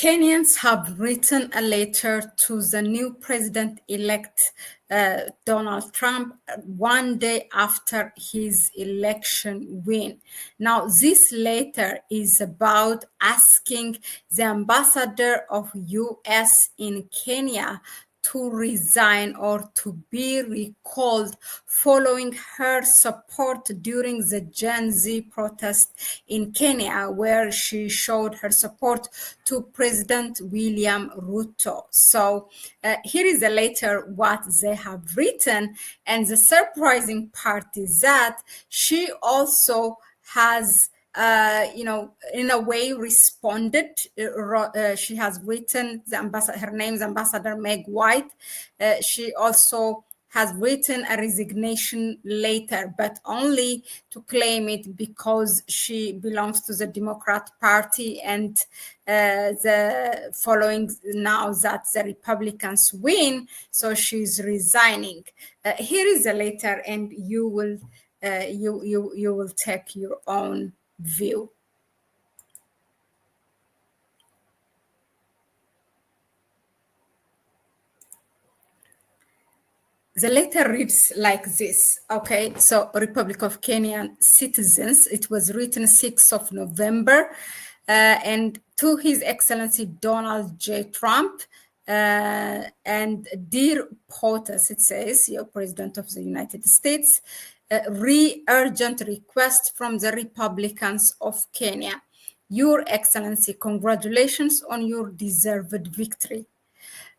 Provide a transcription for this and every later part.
Kenyans have written a letter to the new president-elect Donald Trump one day after his election win. Now, this letter is about asking the ambassador of U.S. in Kenya to resign or to be recalled following her support during the Gen Z protest in Kenya, where she showed her support to President William Ruto. So here is a letter what they have written, and the surprising part is that she also has in a way responded. She has written the ambassador, her name is Ambassador Meg White. She also has written a resignation letter, but only to claim it because she belongs to the Democrat Party, and the following now that the Republicans win, so she's resigning. Here is a letter, and you will you will take your own view. The letter reads like this, okay? So, Republic of Kenyan citizens, it was written 6th of November, and to His Excellency Donald J. Trump, and dear POTUS, it says, your President of the United States, urgent request from the Republicans of Kenya. Your Excellency, congratulations on your deserved victory.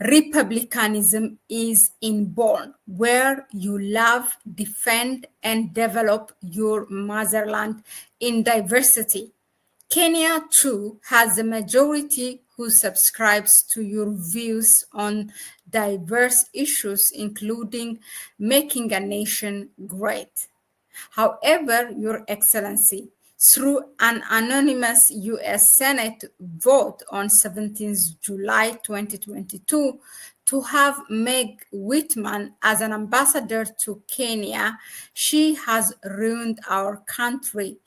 Republicanism is inborn, where you love, defend, and develop your motherland in diversity. Kenya, too, has a majority who subscribes to your views on diverse issues, including making a nation great. However, Your Excellency, through an anonymous U.S. Senate vote on 17th July 2022 to have Meg Whitman as an ambassador to Kenya, she has ruined our country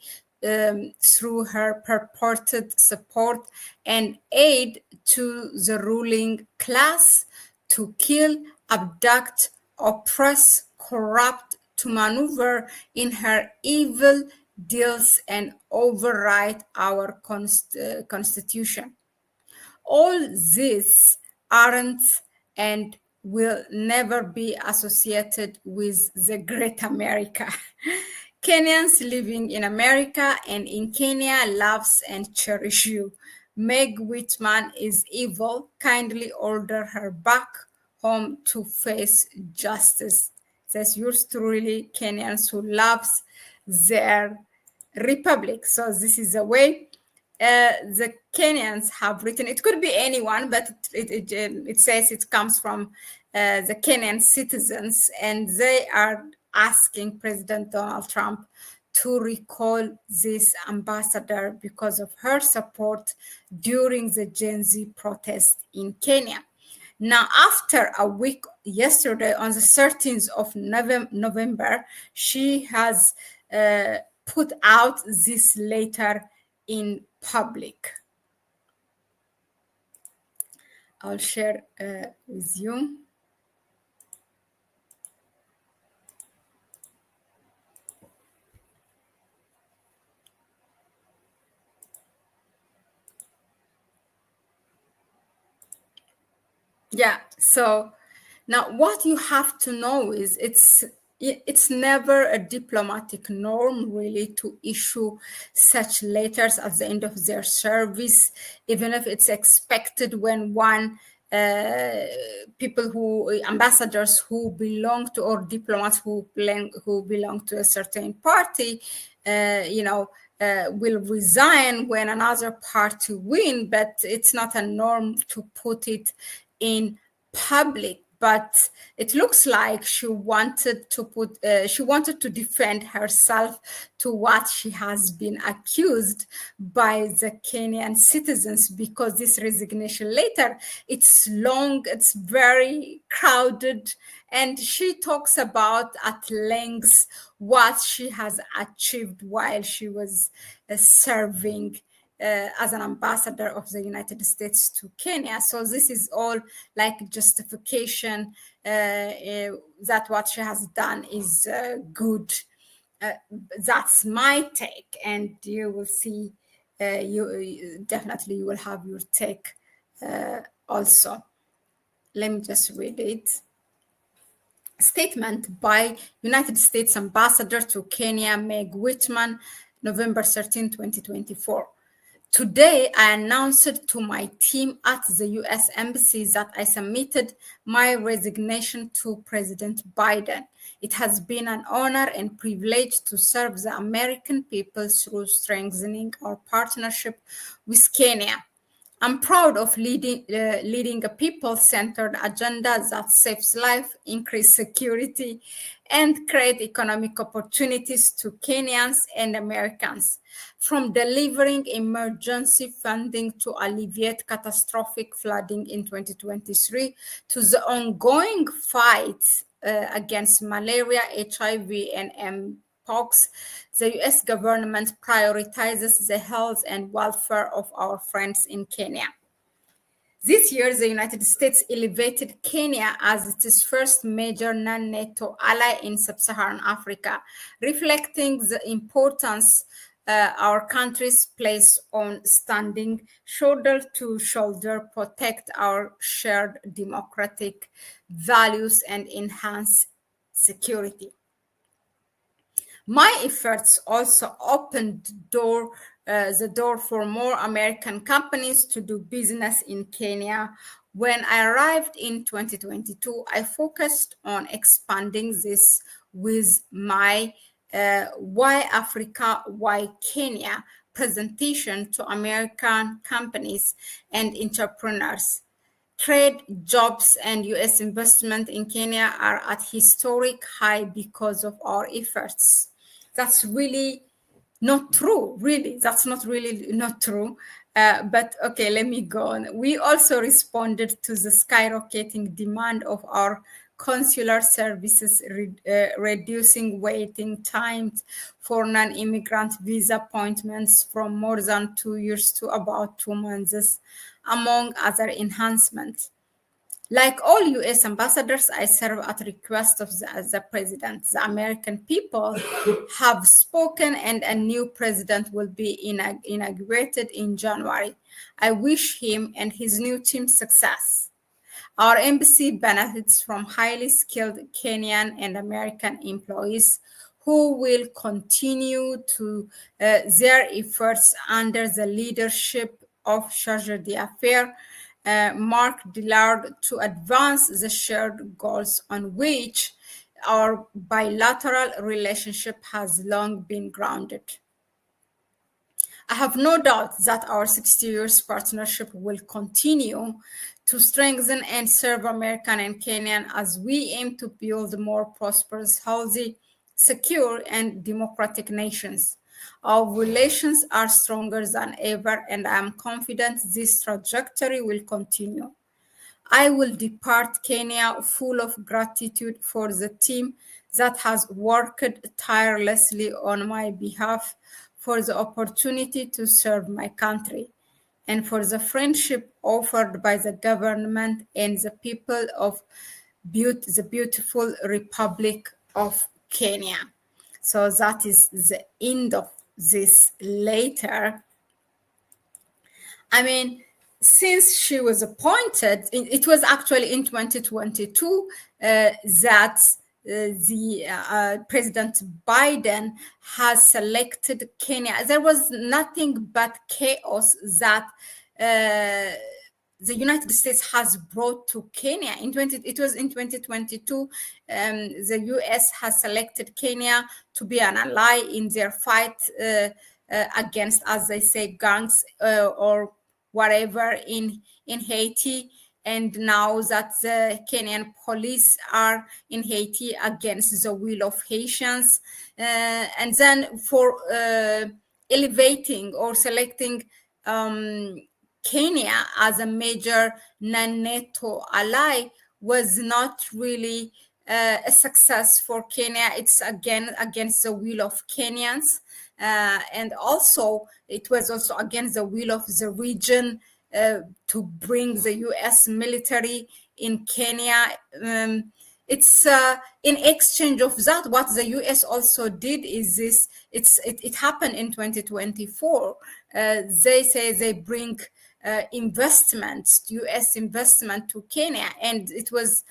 through her purported support and aid to the ruling class to kill, abduct, oppress, corrupt, to maneuver in her evil deals and override our constitution. All these aren't and will never be associated with the great America. Kenyans living in America and in Kenya loves and cherish you. Meg Whitman is evil. Kindly order her back home to face justice. Says yours truly, Kenyans who loves their republic. So this is a way the Kenyans have written. It could be anyone, but it says it comes from the Kenyan citizens, and they are asking President Donald Trump to recall this ambassador because of her support during the Gen Z protest in Kenya. Now, after a week, yesterday on the 13th of November, she has put out this letter in public. I'll share with you. Yeah, so now what you have to know is it's never a diplomatic norm really to issue such letters at the end of their service, even if it's expected when one people who ambassadors who belong to or diplomats who belong to a certain party will resign when another party win, but it's not a norm to put it in public. But it looks like she wanted to defend herself to what she has been accused by the Kenyan citizens, because this resignation letter, it's long, it's very crowded, and she talks about at length what she has achieved while she was serving as an ambassador of the United States to Kenya. So this is all like justification that what she has done is good. That's my take, and you will see. You definitely you will have your take also. Let me just read it. Statement by United States Ambassador to Kenya, Meg Whitman, November 13, 2024. Today, I announced to my team at the US Embassy that I submitted my resignation to President Biden. It has been an honor and privilege to serve the American people through strengthening our partnership with Kenya. I'm proud of leading a people-centered agenda that saves life, increase security, and create economic opportunities to Kenyans and Americans. From delivering emergency funding to alleviate catastrophic flooding in 2023 to the ongoing fight against malaria, HIV, and Mpox, the US government prioritizes the health and welfare of our friends in Kenya. This year, the United States elevated Kenya as its first major non-NATO ally in sub-Saharan Africa, reflecting the importance our countries place on standing shoulder to shoulder, protect our shared democratic values, and enhance security. My efforts also opened the door for more American companies to do business in Kenya. When I arrived in 2022, I focused on expanding this with my Why Africa, Why Kenya presentation to American companies and entrepreneurs. Trade, jobs, and US investment in Kenya are at historic high because of our efforts. That's really not true, really. That's not true. But okay, let me go on. We also responded to the skyrocketing demand of our consular services, reducing waiting times for non-immigrant visa appointments from more than 2 years to about 2 months, among other enhancements. Like all US ambassadors, I serve at the request of the president. The American people have spoken, and a new president will be inaugurated in January. I wish him and his new team success. Our embassy benefits from highly skilled Kenyan and American employees who will continue to their efforts under the leadership of Charge d'Affaires Mark Dillard to advance the shared goals on which our bilateral relationship has long been grounded. I have no doubt that our 60 years partnership will continue to strengthen and serve American and Kenyan as we aim to build more prosperous, healthy, secure, and democratic nations. Our relations are stronger than ever, and I am confident this trajectory will continue. I will depart Kenya full of gratitude for the team that has worked tirelessly on my behalf, for the opportunity to serve my country, and for the friendship offered by the government and the people of the beautiful Republic of Kenya. So that is the end of this letter. I mean, since she was appointed, it was actually in 2022 that President Biden has selected Kenya. There was nothing but chaos that the United States has brought to Kenya. It was in 2022, the US has selected Kenya to be an ally in their fight against, as they say, gangs or whatever in Haiti. And now that the Kenyan police are in Haiti against the will of Haitians, and then for elevating or selecting Kenya as a major non-NATO ally was not really a success for Kenya. It's again against the will of Kenyans, and also it was also against the will of the region to bring the U.S. military in Kenya. It's in exchange of that, what the U.S. also did is this. It happened in 2024. They say they bring investments, U.S. investment to Kenya, and it was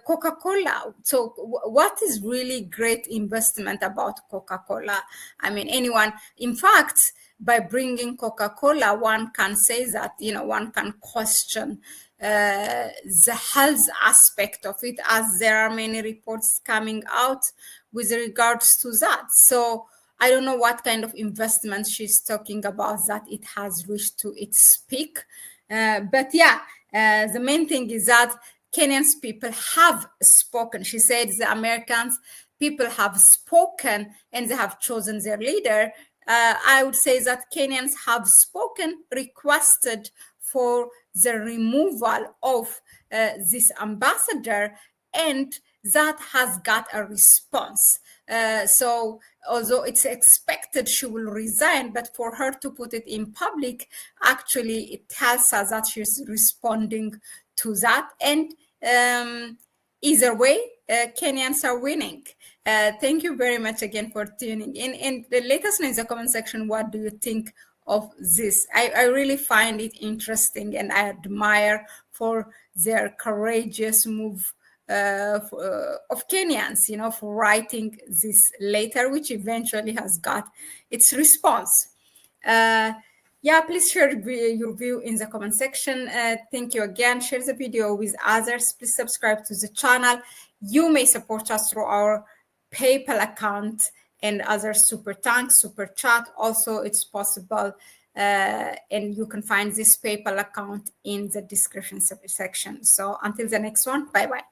Coca-Cola. So what is really great investment about Coca-Cola? I mean, anyone, in fact, by bringing Coca-Cola, one can say that, one can question the health aspect of it, as there are many reports coming out with regards to that. So I don't know what kind of investment she's talking about, that it has reached to its peak. But yeah, the main thing is that Kenyans people have spoken. She said the Americans people have spoken and they have chosen their leader. I would say that Kenyans have spoken, requested for the removal of this ambassador, and that has got a response. So although it's expected she will resign, but for her to put it in public, actually it tells us that she's responding to that. And either way, Kenyans are winning. Thank you very much again for tuning in, and let us know in the comment section, what do you think of this? I really find it interesting, and I admire for their courageous move of Kenyans, for writing this letter, which eventually has got its response. Yeah, please share your view in the comment section. Thank you again. Share the video with others. Please subscribe to the channel. You may support us through our PayPal account and other super thanks, super chat. Also, it's possible, and you can find this PayPal account in the description section. So until the next one, bye-bye.